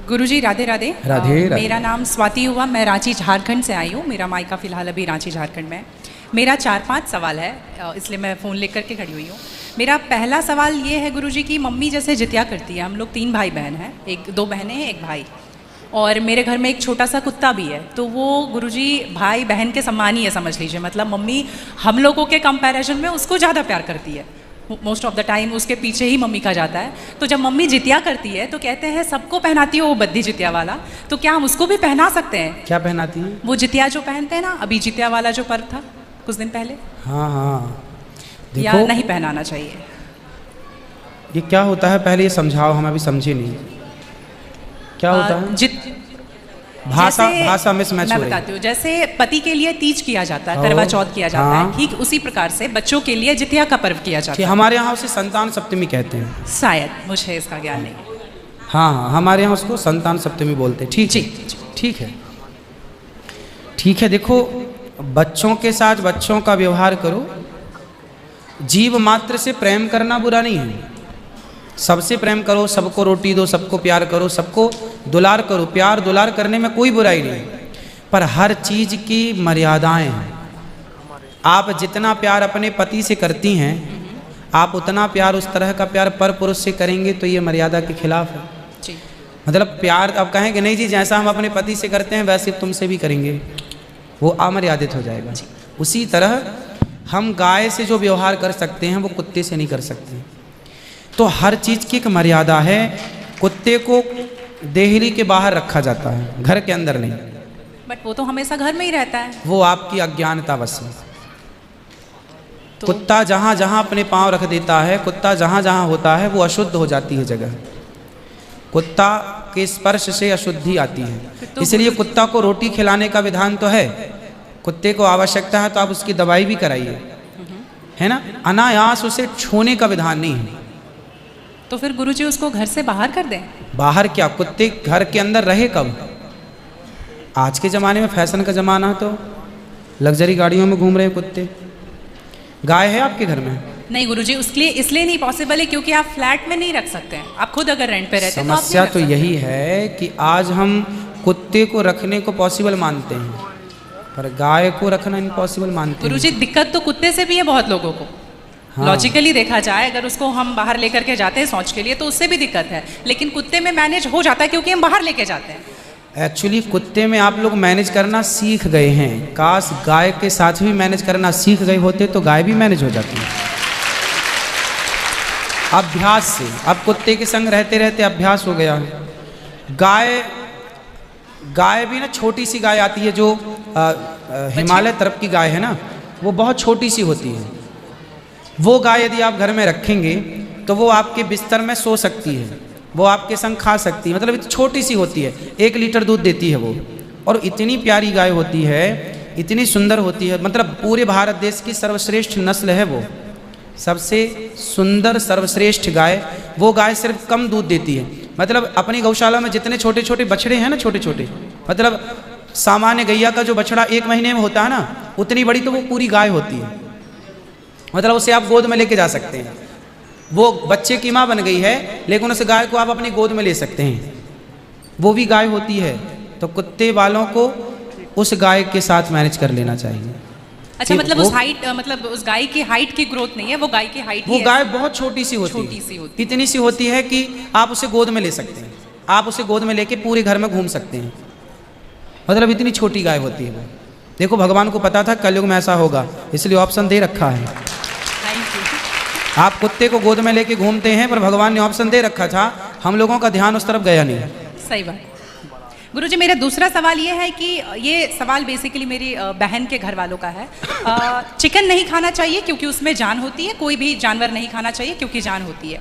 गुरुजी राधे राधे। राधे राधे। मेरा नाम स्वाति हुआ, मैं रांची झारखंड से आई हूँ। मेरा मायका फ़िलहाल अभी रांची झारखंड में है। मेरा 4-5 सवाल है, इसलिए मैं फ़ोन लेकर के खड़ी हुई हूँ। मेरा पहला सवाल ये है गुरुजी कि मम्मी जैसे जितिया करती है, हम लोग 3 भाई बहन हैं, 2 बहनें हैं, 1 भाई, और मेरे घर में एक छोटा सा कुत्ता भी है। तो वो गुरुजी भाई बहन के समान ही है, समझ लीजिए। मतलब मम्मी हम लोगों के कंपैरिजन में उसको ज़्यादा प्यार करती है। मोस्ट ऑफ द टाइम उसके पीछे ही मम्मी का जाता है। तो जब मम्मी जितिया करती है तो कहते हैं सबको पहनाती है वो बद्दी जितिया वाला, तो क्या हम उसको भी पहना सकते हैं? क्या पहनाती हैं? वो जितिया जो पहनते हैं ना, अभी जितिया वाला जो पर्व था कुछ दिन पहले। हाँ हाँ, या देखो नहीं पहनाना चाहिए? ये क्या होता है, पहले ये समझाओ, हम अभी समझे नहीं क्या होता है। भाषा मिसमैच हो रही है। मैं बताती हूँ। जैसे पति के लिए तीज किया जाता है, करवा चौथ किया जाता है, ठीक उसी प्रकार से बच्चों के लिए जितिया का पर्व किया जाता है। हमारे यहाँ उसे संतान सप्तमी कहते हैं शायद, मुझे इसका ज्ञान नहीं। हाँ, हमारे यहाँ उसको संतान सप्तमी बोलते हैं। ठीक है, ठीक है, ठीक है। देखो, बच्चों के साथ बच्चों का व्यवहार करो। जीव मात्र से प्रेम करना बुरा नहीं है। सबसे प्रेम करो, सबको रोटी दो, सबको प्यार करो, सबको दुलार करो। प्यार दुलार करने में कोई बुराई नहीं, पर हर चीज़ की मर्यादाएं हैं। आप जितना प्यार अपने पति से करती हैं, आप उतना प्यार, उस तरह का प्यार पर पुरुष से करेंगे तो ये मर्यादा के खिलाफ है जी। मतलब प्यार अब कहेंगे नहीं जी, जैसा हम अपने पति से करते हैं वैसे तुमसे भी करेंगे, वो अमर्यादित हो जाएगा। उसी तरह हम गाय से जो व्यवहार कर सकते हैं वो कुत्ते से नहीं कर सकते। तो हर चीज़ की एक मर्यादा है। कुत्ते को देहली के बाहर रखा जाता है, घर के अंदर नहीं। बट वो तो हमेशा घर में ही रहता है। वो आपकी अज्ञानता बस है। तो कुत्ता जहाँ जहाँ अपने पाँव रख देता है, कुत्ता जहाँ जहाँ होता है वो अशुद्ध हो जाती है जगह। कुत्ता के स्पर्श से अशुद्धि आती है। तो इसलिए कुत्ता को रोटी खिलाने का विधान तो है। कुत्ते को आवश्यकता है तो आप उसकी दवाई भी कराइए, है ना। अनायास उसे छूने का विधान नहीं है। तो फिर गुरुजी उसको घर से बाहर कर दें? बाहर क्या, कुत्ते घर के अंदर रहे कब? आज के ज़माने में फैशन का ज़माना, तो लग्जरी गाड़ियों में घूम रहे हैं कुत्ते। गाय है आपके घर में? नहीं गुरुजी, उसके लिए इसलिए नहीं पॉसिबल है क्योंकि आप फ्लैट में नहीं रख सकते हैं। आप खुद अगर रेंट पे रहते हैं समस्या तो यही है कि आज हम कुत्ते को रखने को पॉसिबल मानते हैं, पर गाय को रखना इम्पॉसिबल मानते हैं। गुरुजी, दिक्कत तो कुत्ते से भी है बहुत लोगों को। हाँ। लॉजिकली देखा जाए, अगर उसको हम बाहर लेकर के जाते हैं शौच के लिए तो उससे भी दिक्कत है, लेकिन कुत्ते में मैनेज हो जाता है क्योंकि हम बाहर लेके जाते हैं। एक्चुअली कुत्ते में आप लोग मैनेज करना सीख गए हैं। काश गाय के साथ भी मैनेज करना सीख गए होते तो गाय भी मैनेज हो जाती है अभ्यास से। अब कुत्ते के संग रहते रहते अभ्यास हो गया। गाय भी ना, छोटी सी गाय आती है जो हिमालय तरफ की गाय है ना, वो बहुत छोटी सी होती है। वो गाय यदि आप घर में रखेंगे तो वो आपके बिस्तर में सो सकती है, वो आपके संग खा सकती है। मतलब छोटी सी होती है, 1 लीटर दूध देती है वो, और इतनी प्यारी गाय होती है, इतनी सुंदर होती है। मतलब पूरे भारत देश की सर्वश्रेष्ठ नस्ल है वो, सबसे सुंदर सर्वश्रेष्ठ गाय। वो गाय सिर्फ कम दूध देती है। मतलब अपनी गौशाला में जितने छोटे छोटे बछड़े हैं ना, छोटे छोटे, मतलब सामान्य गैया का जो बछड़ा 1 महीने में होता है ना, उतनी बड़ी तो वो पूरी गाय होती है। मतलब उसे आप गोद में लेके जा सकते हैं। वो बच्चे की माँ बन गई है, लेकिन उस गाय को आप अपनी गोद में ले सकते हैं, वो भी गाय होती है। तो कुत्ते वालों को उस गाय के साथ मैनेज कर लेना चाहिए। अच्छा, मतलब उस हाइट, मतलब उस गाय की हाइट की ग्रोथ नहीं है, वो गाय की हाइट, वो गाय बहुत छोटी सी होती है, इतनी सी होती है कि आप उसे गोद में ले सकते हैं। आप उसे गोद में लेके पूरे घर में घूम सकते हैं। मतलब इतनी छोटी गाय होती है वो। देखो, भगवान को पता था कलयुग में ऐसा होगा, इसलिए ऑप्शन दे रखा है। आप कुत्ते को गोद में लेके घूमते हैं, पर भगवान ने ऑप्शन दे रखा था, हम लोगों का ध्यान उस तरफ गया नहीं। सही बात। गुरुजी, मेरा दूसरा सवाल ये है कि ये सवाल बेसिकली मेरी बहन के घर वालों का है। चिकन नहीं खाना चाहिए क्योंकि उसमें जान होती है, कोई भी जानवर नहीं खाना चाहिए क्योंकि जान होती है।